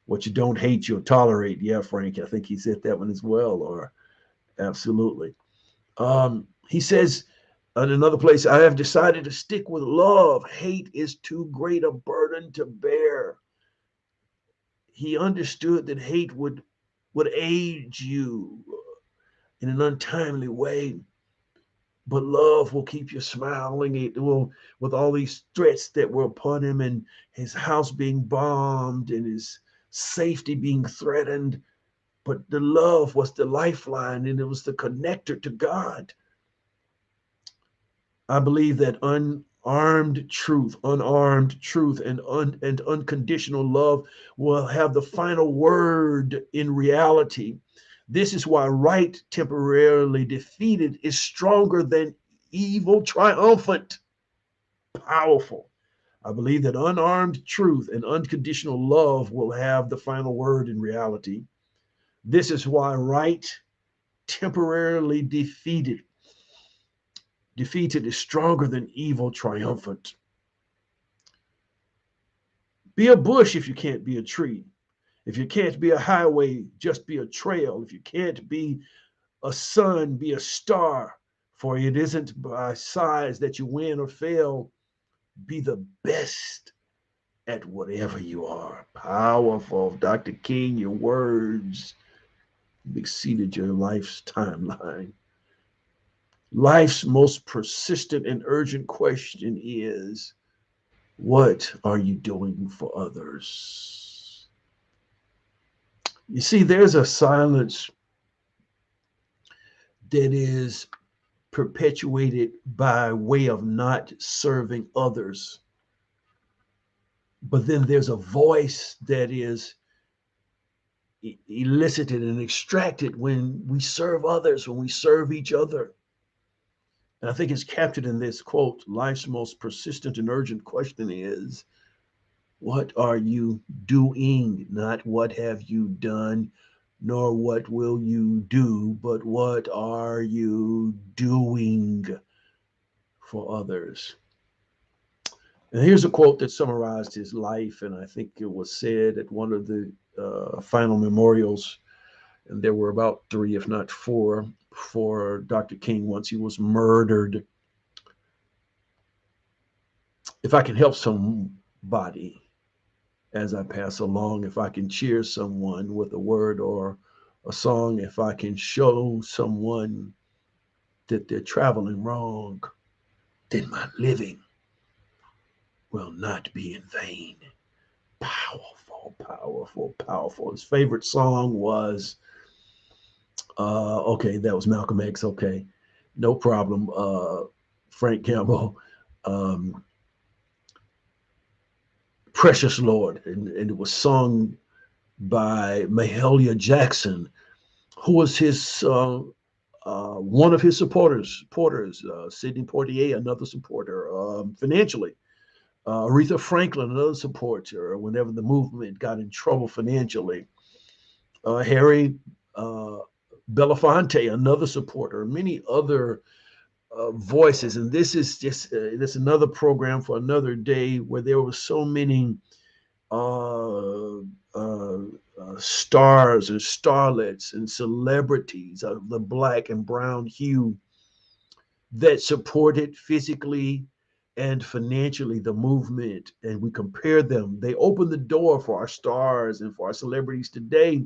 What you don't hate, you'll tolerate. Yeah, Frank, I think he said that one as well, or absolutely. He says in another place, I have decided to stick with love. Hate is too great a burden to bear. He understood that hate would age you in an untimely way, but love will keep you smiling. It will, with all these threats that were upon him, and his house being bombed and his safety being threatened, but the love was the lifeline and it was the connector to God. I believe that unarmed truth, and unconditional love will have the final word in reality. This is why right temporarily defeated is stronger than evil triumphant. Powerful. I believe that unarmed truth and unconditional love will have the final word in reality. This is why right temporarily defeated is stronger than evil triumphant. Be a bush if you can't be a tree. If you can't be a highway, just be a trail. If you can't be a sun, be a star. For it isn't by size that you win or fail. Be the best at whatever you are. Powerful. Dr. King, your words exceeded your life's timeline. Life's most persistent and urgent question is, what are you doing for others? You see, there's a silence that is perpetuated by way of not serving others. But then there's a voice that is elicited and extracted when we serve others, when we serve each other. And I think it's captured in this quote: life's most persistent and urgent question is, what are you doing? Not what have you done, nor what will you do, but what are you doing for others? And here's a quote that summarized his life, and I think it was said at one of the final memorials, and there were about 3, if not 4, for Dr. King once he was murdered. If I can help somebody as I pass along, if I can cheer someone with a word or a song, if I can show someone that they're traveling wrong, then my living will not be in vain. Powerful, powerful, powerful. His favorite song was, okay, that was Malcolm X. Okay, no problem. Frank Campbell, Precious Lord. And it was sung by Mahalia Jackson, who was his one of his supporters, Sidney Poitier, another supporter, financially. Aretha Franklin, another supporter, whenever the movement got in trouble financially. Harry Belafonte, another supporter, many other voices. And this is just this another program for another day, where there were so many uh, uh, stars and starlets and celebrities of the black and brown hue that supported physically and financially the movement. And we compare them. They opened the door for our stars and for our celebrities today,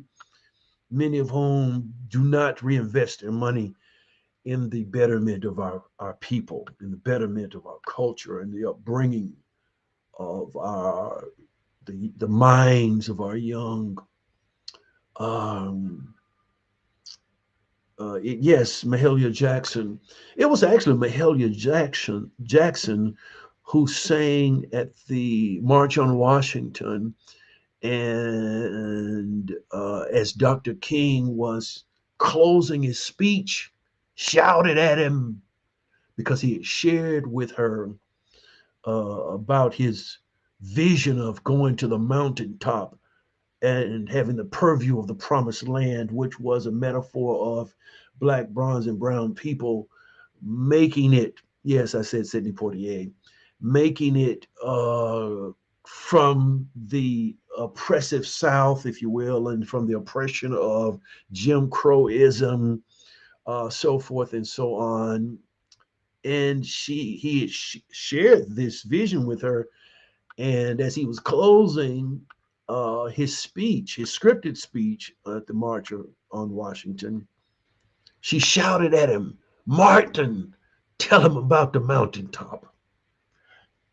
many of whom do not reinvest their money in the betterment of our people, in the betterment of our culture and the upbringing of the minds of our young. Um, yes, Mahalia Jackson. It was actually Mahalia Jackson who sang at the March on Washington, and as Dr. King was closing his speech, shouted at him because he had shared with her about his vision of going to the mountaintop and having the purview of the promised land, which was a metaphor of black, bronze, and brown people making it. Yes, I said Sidney Poitier, making it from the oppressive South, if you will, and from the oppression of Jim Crowism, so forth and so on. And he shared this vision with her, and as he was closing his speech, his scripted speech at the March on Washington, she shouted at him, "Martin, tell him about the mountaintop.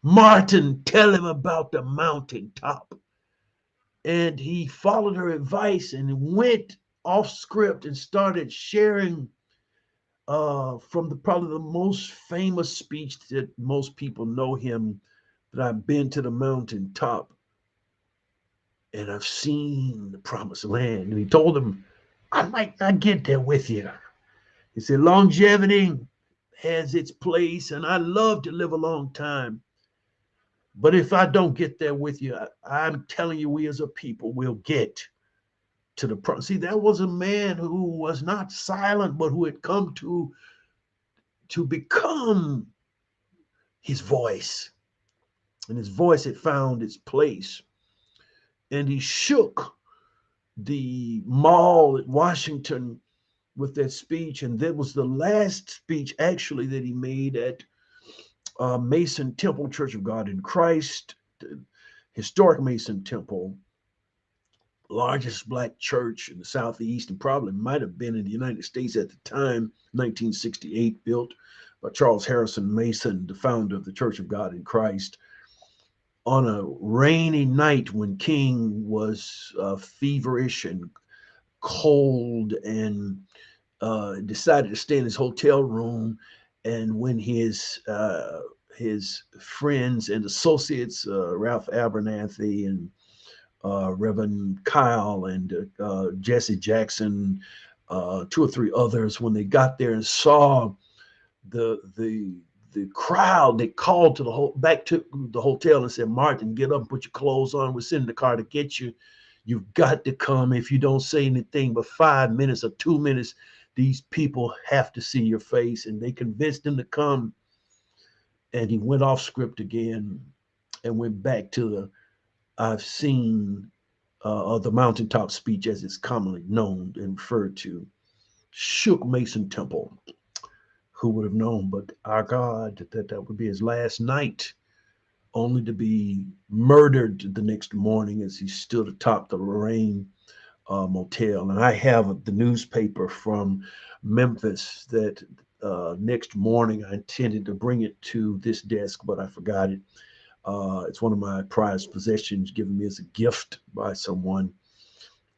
Martin, tell him about the mountaintop." And he followed her advice and went off script and started sharing from probably the most famous speech that most people know him, that I've been to the mountaintop and I've seen the promised land. And he told them, I might not get there with you. He said, longevity has its place, and I love to live a long time. But if I don't get there with you, I'm telling you, we as a people will get to the promise. See, that was a man who was not silent, but who had come to become his voice. And his voice had found its place. And he shook the mall at Washington with that speech. And that was the last speech, actually, that he made at Mason Temple Church of God in Christ, the historic Mason Temple, largest black church in the Southeast, and probably might have been in the United States at the time, 1968, built by Charles Harrison Mason, the founder of the Church of God in Christ. On a rainy night when King was feverish and cold, and decided to stay in his hotel room, and when his friends and associates, Ralph Abernathy and Reverend Kyle and Jesse Jackson, two or three others, when they got there and saw the crowd, they called to back to the hotel and said, Martin, get up and put your clothes on. We're sending the car to get you. You've got to come. If you don't say anything but 5 minutes or 2 minutes, these people have to see your face. And they convinced him to come. And he went off script again and went back to the I've seen the mountaintop speech, as it's commonly known and referred to. Shook Mason Temple. Who would have known? But our God, that would be his last night, only to be murdered the next morning as he stood atop the Lorraine Motel. And I have the newspaper from Memphis that next morning I intended to bring it to this desk, but I forgot it. It's one of my prized possessions given me as a gift by someone.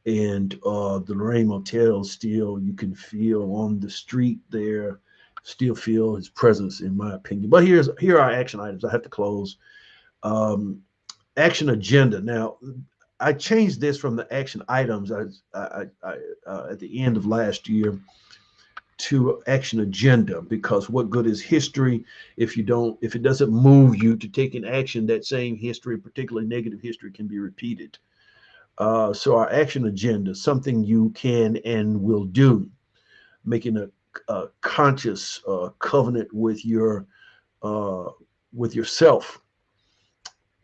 And the Lorraine Motel, still, you can feel on the street there, still feel his presence, in my opinion. But here are action items. I have to close. Action agenda. Now, I changed this from the action items I at the end of last year to action agenda, because what good is history if it doesn't move you to take an action? That same history, particularly negative history, can be repeated. So our action agenda, something you can and will do, making a conscious covenant with yourself.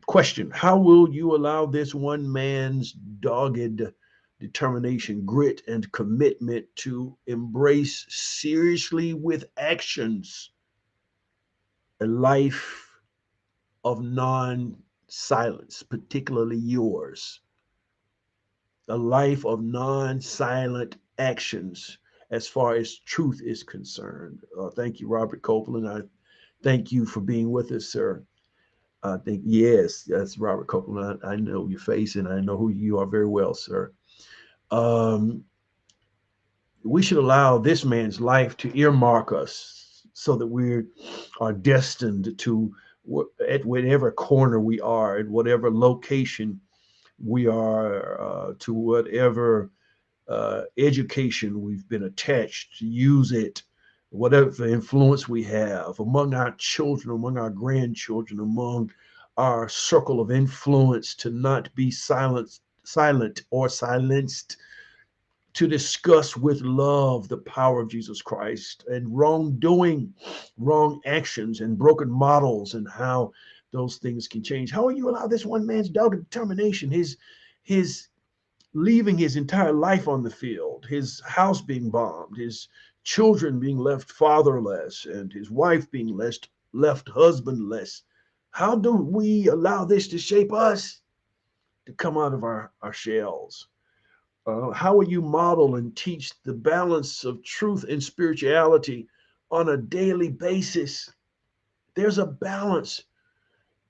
Question: how will you allow this one man's dogged determination, grit, and commitment to embrace seriously with actions a life of non-silence, particularly yours? A life of non-silent actions as far as truth is concerned. Thank you, Robert Copeland. I thank you for being with us, sir. I think, yes, that's Robert Copeland. I know your face and I know who you are very well, sir. We should allow this man's life to earmark us so that we are destined to, at whatever corner we are, at whatever location we are, to whatever education we've been attached, to use it, whatever influence we have among our children, among our grandchildren, among our circle of influence, to not be silent or silenced, to discuss with love the power of Jesus Christ and wrongdoing, wrong actions, and broken models, and how those things can change. How will you allow this one man's dogged determination, his leaving his entire life on the field, his house being bombed, his children being left fatherless, and his wife being left husbandless? How do we allow this to shape us, to come out of our shells? How will you model and teach the balance of truth and spirituality on a daily basis? There's a balance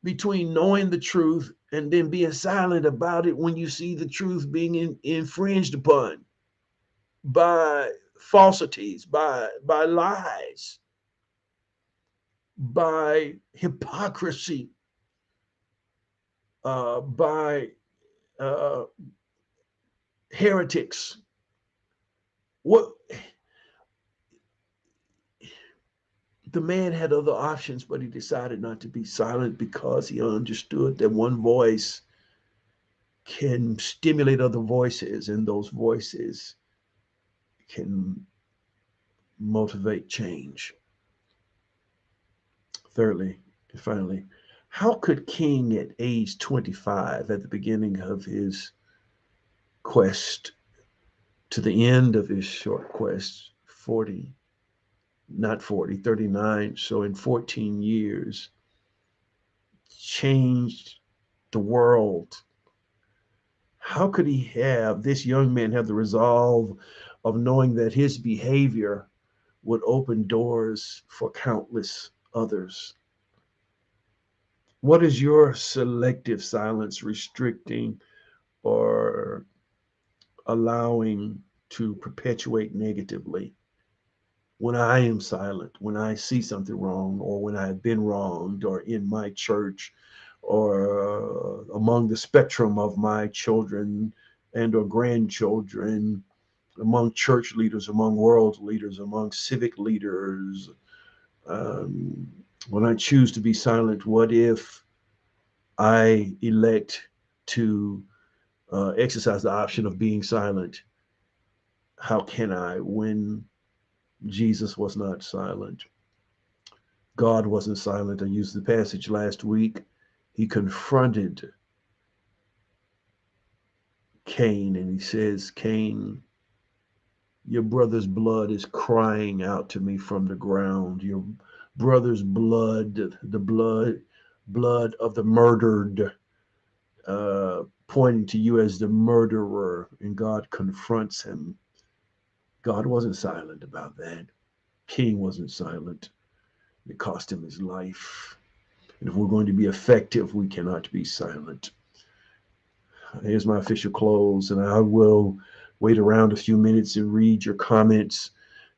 between knowing the truth and then being silent about it when you see the truth being infringed upon by falsities, by lies, by hypocrisy, by uh, heretics. What the man had other options, but he decided not to be silent because he understood that one voice can stimulate other voices, and those voices can motivate change. Thirdly, and finally, how could King at age 25, at the beginning of his quest, to the end of his short quest, 40, not 40, 39, so in 14 years, changed the world? How could he have, this young man, have the resolve of knowing that his behavior would open doors for countless others? What is your selective silence restricting or allowing to perpetuate negatively? When I am silent, when I see something wrong, or when I have been wronged, or in my church, or among the spectrum of my children and or grandchildren, among church leaders, among world leaders, among civic leaders, um, when I choose to be silent, what if I elect to exercise the option of being silent? How can I when Jesus was not silent? God wasn't silent. I used the passage last week. He confronted Cain and he says, Cain, your brother's blood is crying out to me from the ground. Your brother's blood, the blood of the murdered, pointing to you as the murderer. And God confronts him. God wasn't silent about that. King wasn't silent. It cost him his life. And if we're going to be effective, we cannot be silent. Here's my official close, and I will wait around a few minutes and read your comments.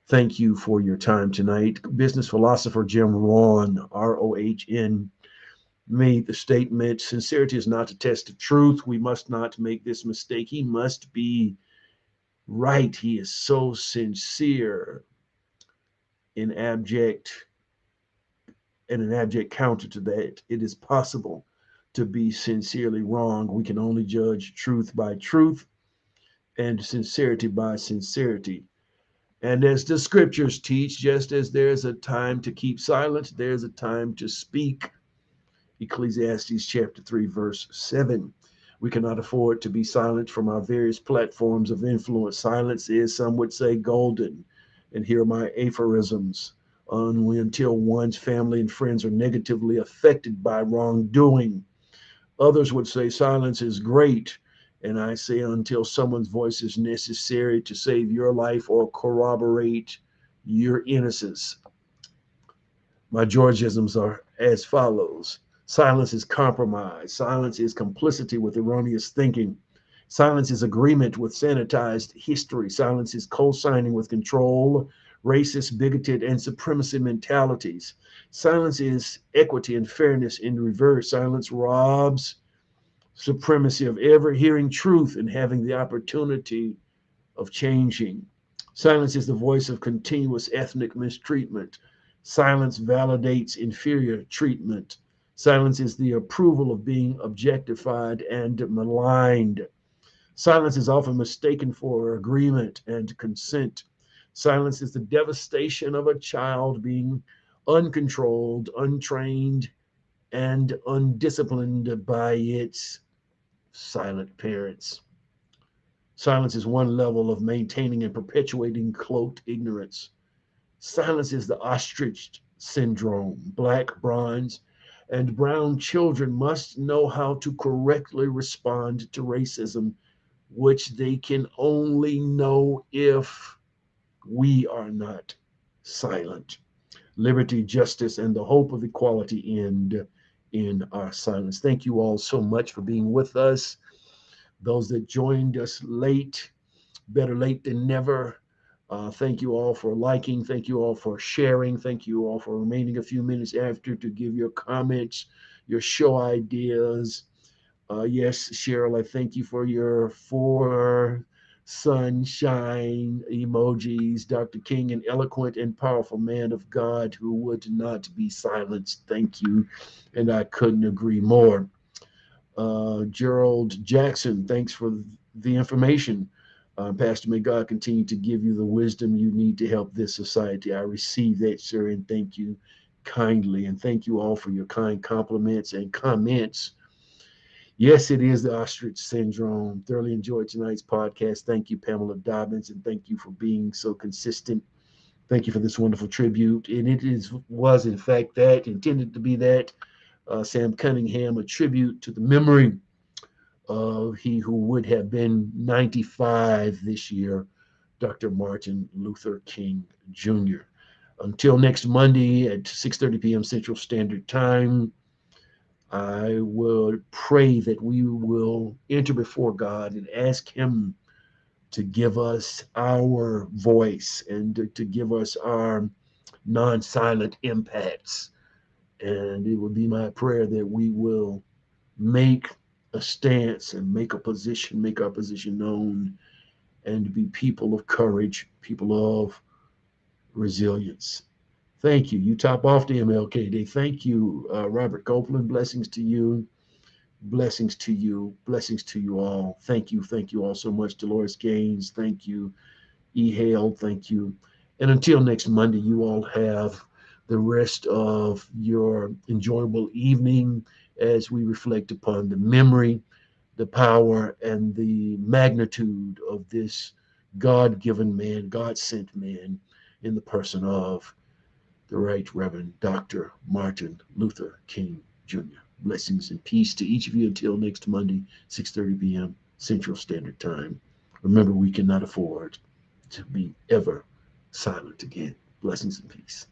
Thank you for your time tonight. Business philosopher Jim Rohn, Rohn, made the statement, sincerity is not a test of truth. We must not make this mistake. He must be right. He is so sincere in abject and an abject counter to that. It is possible to be sincerely wrong. We can only judge truth by truth and sincerity by sincerity. And as the scriptures teach, just as there's a time to keep silent, there's a time to speak. Ecclesiastes chapter 3, verse 7. We cannot afford to be silent from our various platforms of influence. Silence is, some would say, golden. And here are my aphorisms. Until one's family and friends are negatively affected by wrongdoing. Others would say silence is great. And I say until someone's voice is necessary to save your life or corroborate your innocence. My Georgisms are as follows. Silence is compromise. Silence is complicity with erroneous thinking. Silence is agreement with sanitized history. Silence is co-signing with control, racist, bigoted, and supremacy mentalities. Silence is equity and fairness in reverse. Silence robs supremacy of ever hearing truth and having the opportunity of changing. Silence is the voice of continuous ethnic mistreatment. Silence validates inferior treatment. Silence is the approval of being objectified and maligned. Silence is often mistaken for agreement and consent. Silence is the devastation of a child being uncontrolled, untrained, and undisciplined by its silent parents. Silence is one level of maintaining and perpetuating cloaked ignorance. Silence is the ostrich syndrome. Black, bronze, and brown children must know how to correctly respond to racism, which they can only know if we are not silent. Liberty, justice, and the hope of equality end in our silence. Thank you all so much for being with us. Those that joined us late, better late than never. Thank you all for liking. Thank you all for sharing. Thank you all for remaining a few minutes after to give your comments, your show ideas. Yes, Cheryl, I thank you for your four sunshine emojis. Dr. King, an eloquent and powerful man of God who would not be silenced. Thank you. And I couldn't agree more. Gerald Jackson, thanks for the information. Pastor, may God continue to give you the wisdom you need to help this society. I receive that, sir, and thank you kindly. And thank you all for your kind compliments and comments. Yes, it is the ostrich syndrome. Thoroughly enjoyed tonight's podcast. Thank you, Pamela Dobbins, and thank you for being so consistent. Thank you for this wonderful tribute. And it was in fact that intended to be that. Sam Cunningham, a tribute to the memory of he who would have been 95 this year, Dr. Martin Luther King Jr. Until next Monday at 6:30 p.m. Central Standard Time, I will pray that we will enter before God and ask Him to give us our voice and to give us our non silent impacts. And it will be my prayer that we will make a stance and make a position, make our position known, and be people of courage, people of resilience. Thank you. You top off the MLK Day. Thank you, Robert Copeland. Blessings to you. Blessings to you. Blessings to you all. Thank you. Thank you all so much. Dolores Gaines. Thank you. E. Hale. Thank you. And until next Monday, you all have the rest of your enjoyable evening as we reflect upon the memory, the power, and the magnitude of this God given man, God sent man in the person of the Right Reverend Dr. Martin Luther King Jr. Blessings and peace to each of you until next Monday, 6:30 p.m. Central Standard Time. Remember, we cannot afford to be ever silent again. Blessings and peace.